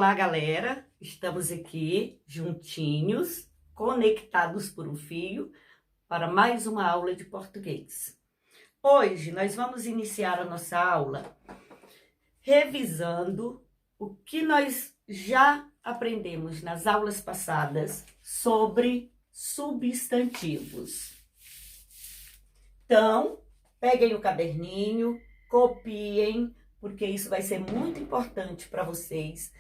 Olá, galera! Estamos aqui juntinhos, conectados por um fio, para mais uma aula de português. Hoje nós vamos iniciar a nossa aula revisando o que nós já aprendemos nas aulas passadas sobre substantivos. Então, peguem o caderninho, copiem, porque isso vai ser muito importante para vocês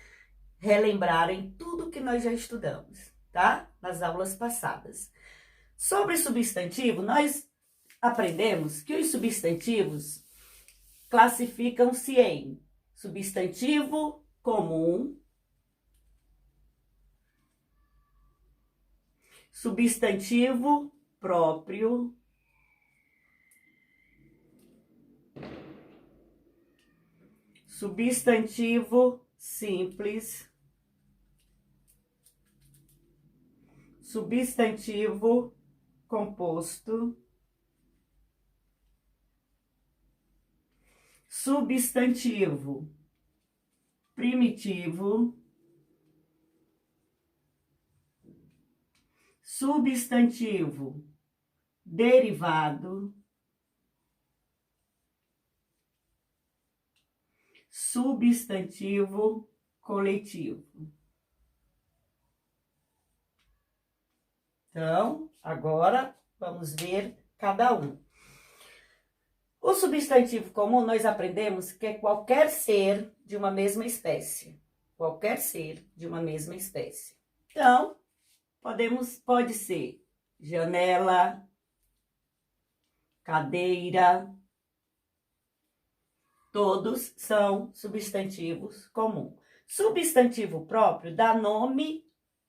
relembrarem tudo que nós já estudamos, tá? Nas aulas passadas. Sobre substantivo, nós aprendemos que os substantivos classificam-se em substantivo comum, substantivo próprio, substantivo simples, substantivo composto, substantivo primitivo, substantivo derivado, substantivo coletivo. Então, agora vamos ver cada um. O substantivo comum nós aprendemos que é qualquer ser de uma mesma espécie. Qualquer ser de uma mesma espécie. Então, pode ser janela, cadeira, todos são substantivos comuns. Substantivo próprio dá nome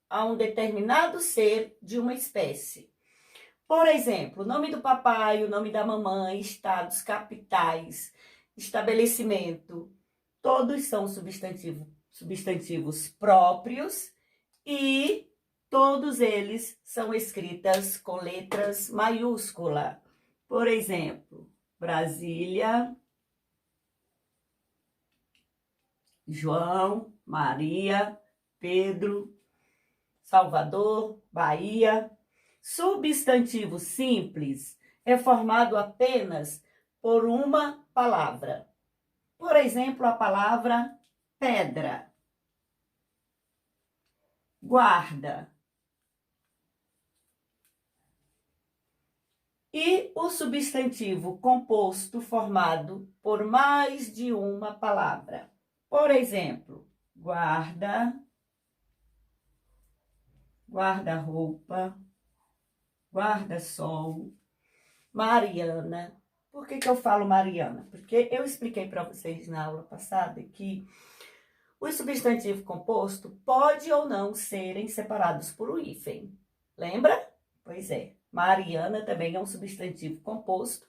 a um determinado ser de uma espécie. Por exemplo, o nome do papai, o nome da mamãe, estados, capitais, estabelecimento, todos são substantivos próprios e todos eles são escritas com letras maiúsculas. Por exemplo, Brasília, João, Maria, Pedro, Salvador, Bahia. Substantivo simples é formado apenas por uma palavra. Por exemplo, a palavra pedra, guarda. E o substantivo composto formado por mais de uma palavra. Por exemplo, guarda, guarda-roupa, guarda-sol, Mariana. Por que eu falo Mariana? Porque eu expliquei para vocês na aula passada que o substantivo composto pode ou não serem separados por um hífen. Lembra? Pois é. Mariana também é um substantivo composto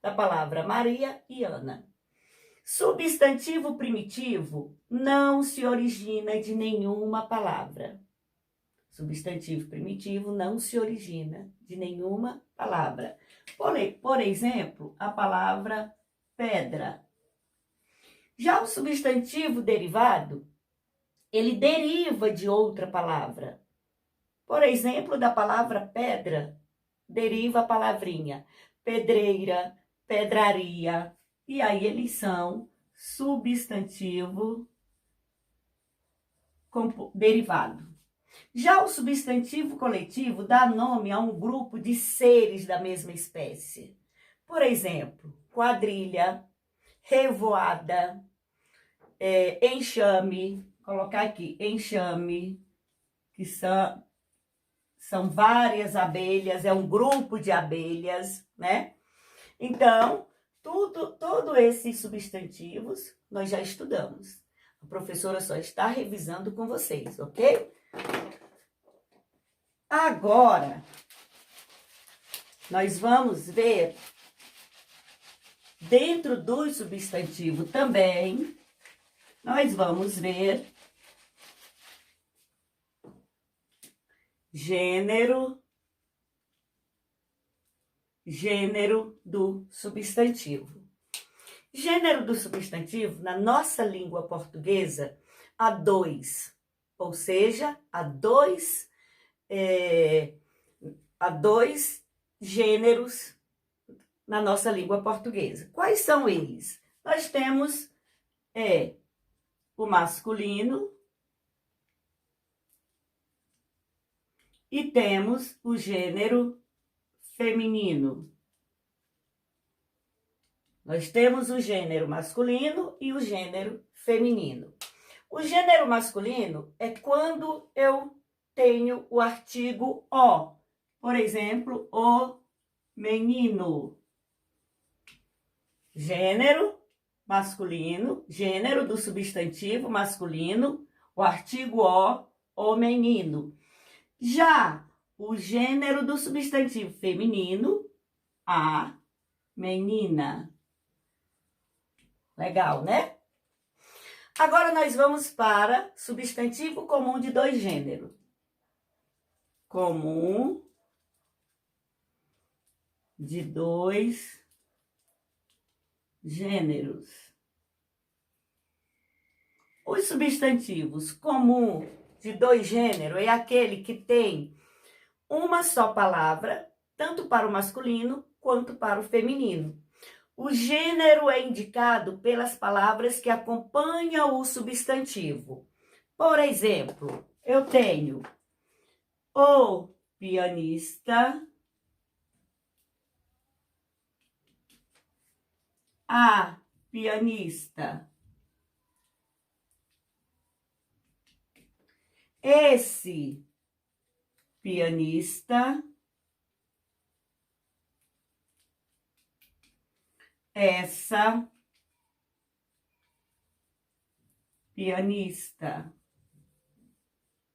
da palavra Maria e Ana. Substantivo primitivo não se origina de nenhuma palavra. Substantivo primitivo não se origina de nenhuma palavra. Por exemplo, a palavra pedra. Já o substantivo derivado, ele deriva de outra palavra. Por exemplo, da palavra pedra, deriva a palavrinha pedreira, pedraria. E aí eles são substantivo derivado. Já o substantivo coletivo dá nome a um grupo de seres da mesma espécie. Por exemplo, quadrilha, revoada, enxame, colocar aqui, enxame, que são várias abelhas, é um grupo de abelhas, né? Então, todos esses substantivos nós já estudamos. A professora só está revisando com vocês, ok? Agora, nós vamos ver, dentro do substantivo também, nós vamos ver gênero do substantivo. Gênero do substantivo, na nossa língua portuguesa, há dois. ou seja, há dois gêneros na nossa língua portuguesa. Quais são eles? Nós temos o masculino e temos o gênero feminino. Nós temos o gênero masculino e o gênero feminino. O gênero masculino é quando eu tenho o artigo o. Por exemplo, o menino. Gênero masculino, gênero do substantivo masculino, o artigo o menino. Já o gênero do substantivo feminino, a menina. Legal, né? Agora nós vamos para substantivo comum de dois gêneros. Comum de dois gêneros. Os substantivos comum de dois gêneros é aquele que tem uma só palavra, tanto para o masculino quanto para o feminino. O gênero é indicado pelas palavras que acompanham o substantivo. Por exemplo, eu tenho o pianista, a pianista, esse pianista, essa pianista.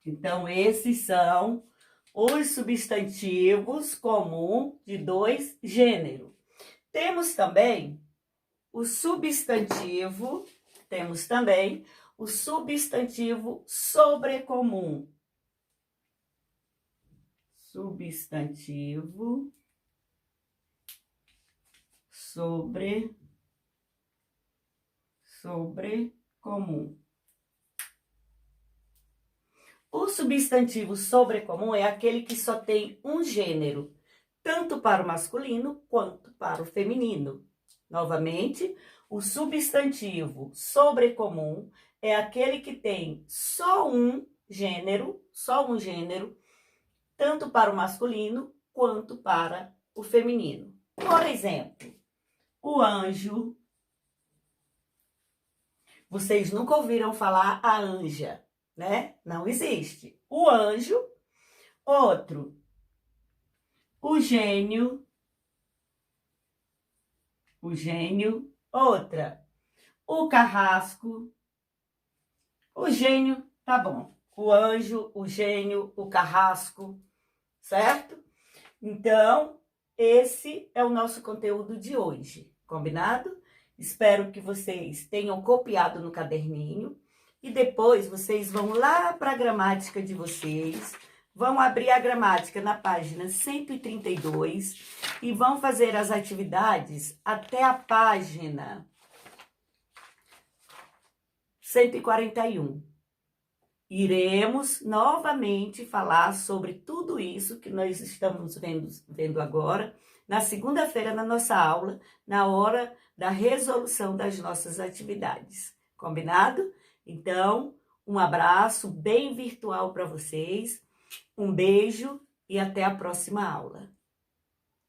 Então, esses são os substantivos comuns de dois gêneros. Temos também o substantivo sobrecomum. Substantivo sobrecomum. O substantivo sobrecomum é aquele que só tem um gênero, tanto para o masculino quanto para o feminino. Novamente, o substantivo sobrecomum é aquele que tem só um gênero, tanto para o masculino quanto para o feminino. Por exemplo, o anjo. Vocês nunca ouviram falar a anja, né? Não existe. O anjo. Outro, o gênio. Outra, o carrasco. O gênio, tá bom. O anjo, o gênio, o carrasco, certo? Então, esse é o nosso conteúdo de hoje, combinado? Espero que vocês tenham copiado no caderninho e depois vocês vão lá para a gramática de vocês, vão abrir a gramática na página 132 e vão fazer as atividades até a página 141. Iremos novamente falar sobre tudo isso que nós estamos vendo agora, na segunda-feira na nossa aula, na hora da resolução das nossas atividades. Combinado? Então, um abraço bem virtual para vocês, um beijo e até a próxima aula.